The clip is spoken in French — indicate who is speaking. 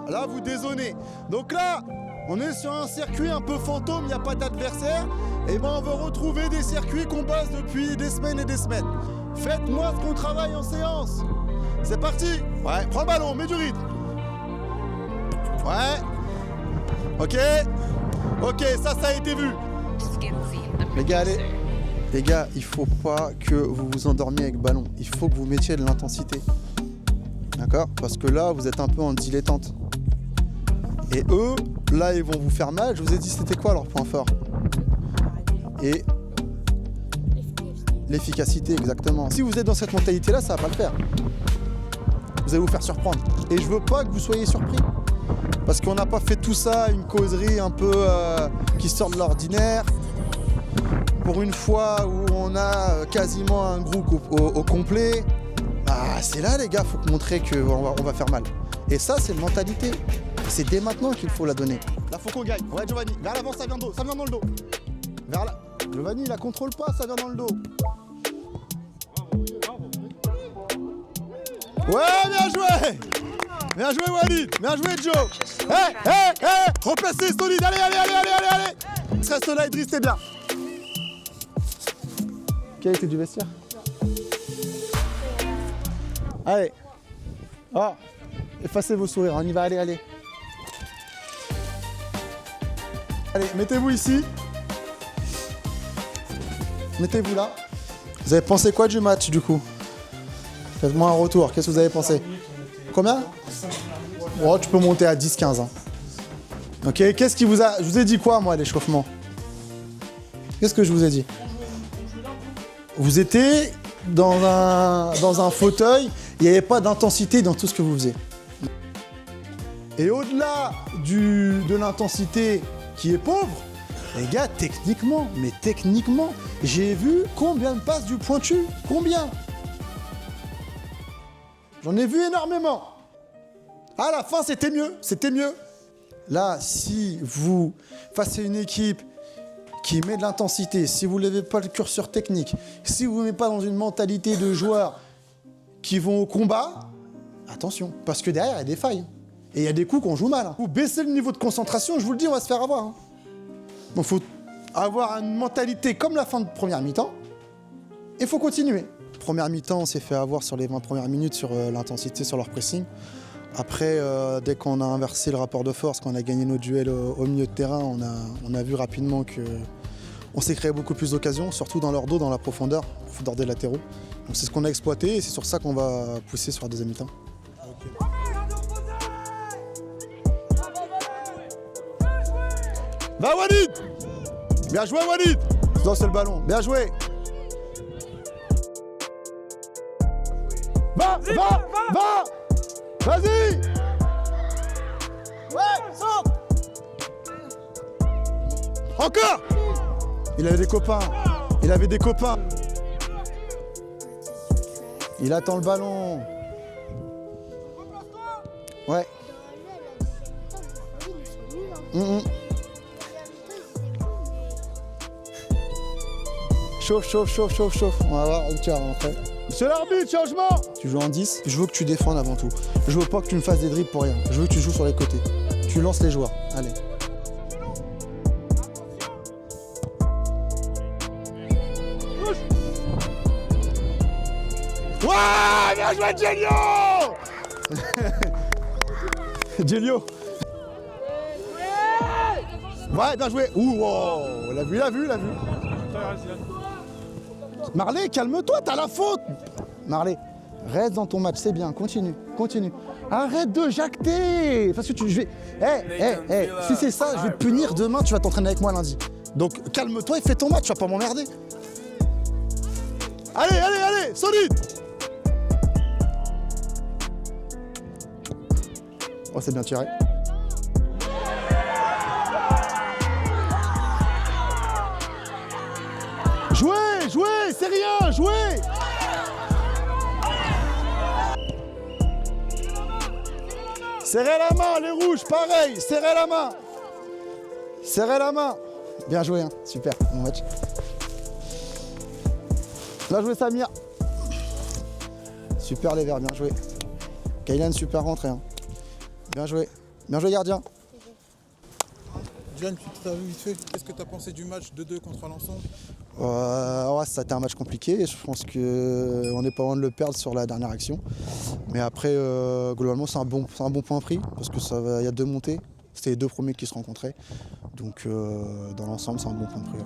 Speaker 1: Là, vous dézonez. Donc là, on est sur un circuit un peu fantôme, il n'y a pas d'adversaire. Et ben, on veut retrouver des circuits qu'on bosse depuis des semaines et des semaines. Faites-moi ce qu'on travaille en séance. C'est parti. Ouais, prends le ballon, mets du rythme. Ouais. Ok. Ok, ça a été vu. Les gars, allez. Les gars, il faut pas que vous vous endormiez avec le ballon. Il faut que vous mettiez de l'intensité. D'accord? Parce que là, vous êtes un peu en dilettante. Et eux, là, ils vont vous faire mal. Je vous ai dit, c'était quoi leur point fort? Et l'efficacité, exactement. Si vous êtes dans cette mentalité-là, ça va pas le faire. Vous allez vous faire surprendre. Et je veux pas que vous soyez surpris. Parce qu'on n'a pas fait tout ça, une causerie un peu qui sort de l'ordinaire. Pour une fois où on a quasiment un groupe au complet, bah c'est là les gars, faut montrer qu'on va faire mal. Et ça, c'est une mentalité. C'est dès maintenant qu'il faut la donner. Là, faut qu'on gagne. Ouais, Giovanni, vers l'avant, ça vient dans le dos. Vers là. Giovanni, la contrôle pas, ça vient dans le dos. Ouais, bien joué! Bien joué, Walid! Bien joué, Joe! Replacez, solide! Allez! Reste là, Idriss, c'est bien. Qualité du vestiaire? Allez. Oh, effacez vos sourires, on y va, allez. Allez, mettez-vous ici. Mettez-vous là. Vous avez pensé quoi du match, du coup? Faites-moi un retour, qu'est-ce que vous avez pensé? Combien? Oh, tu peux monter à 10-15. Hein. Ok, qu'est-ce qui vous a... Je vous ai dit quoi, moi, à l'échauffement? Qu'est-ce que je vous ai dit? Vous étiez dans un fauteuil, il n'y avait pas d'intensité dans tout ce que vous faisiez. Et au-delà de l'intensité qui est pauvre, les gars, techniquement, j'ai vu combien de passes du pointu. Combien? J'en ai vu énormément. À la fin, c'était mieux. Là, si vous, face à une équipe qui met de l'intensité, si vous ne levez pas le curseur technique, si vous ne mettez pas dans une mentalité de joueurs qui vont au combat, attention, parce que derrière, il y a des failles. Et il y a des coups qu'on joue mal. Vous baissez le niveau de concentration, je vous le dis, on va se faire avoir. Hein. Donc, il faut avoir une mentalité comme la fin de première mi-temps, et il faut continuer. Première mi-temps, on s'est fait avoir sur les 20 premières minutes sur l'intensité, sur leur pressing. Après, dès qu'on a inversé le rapport de force, qu'on a gagné nos duels au milieu de terrain, on a vu rapidement qu'on s'est créé beaucoup plus d'occasions, surtout dans leur dos, dans la profondeur des latéraux. Donc c'est ce qu'on a exploité et c'est sur ça qu'on va pousser sur la deuxième mi-temps. Okay. Va Walid! Bien joué Walid! Non, c'est le ballon, bien joué! Va! Vas-y! Ouais, centre! Encore! Il avait des copains. Il attend le ballon. Ouais. Chauffe. On va voir où tu as rentré. Monsieur l'arbitre, changement! Tu joues en 10, je veux que tu défendes avant tout. Je veux pas que tu me fasses des dribbles pour rien. Je veux que tu joues sur les côtés. Tu lances les joueurs. Allez. Ouais, bien joué, Gelio! Gelio! Ouais, bien joué! Ouh, wow. L'a vu. Marley, calme-toi, t'as la faute! Marley, reste dans ton match, c'est bien, continue. Arrête de jacter! Parce que si c'est ça, je vais te punir demain, tu vas t'entraîner avec moi lundi. Donc calme-toi et fais ton match, tu vas pas m'emmerder. Allez, solide! Oh, c'est bien tiré. Jouez, c'est rien, jouez! Serrez la main, les rouges, pareil, serrez la main. Bien joué, hein. Super, bon match. Bien joué, Samir. Super les verts, bien joué. Kaylan, super rentré. Hein. Bien joué. Bien joué gardien.
Speaker 2: John, tu t'as vu vite fait. Qu'est-ce que tu as pensé du match 2-2 contre Alençon?
Speaker 1: Ouais, ça a été un match compliqué. Je pense qu'on n'est pas loin de le perdre sur la dernière action. Mais après, globalement, c'est un bon point pris parce que il y a 2 montées. C'était les 2 premiers qui se rencontraient. Donc, dans l'ensemble, c'est un bon point pris. Ouais.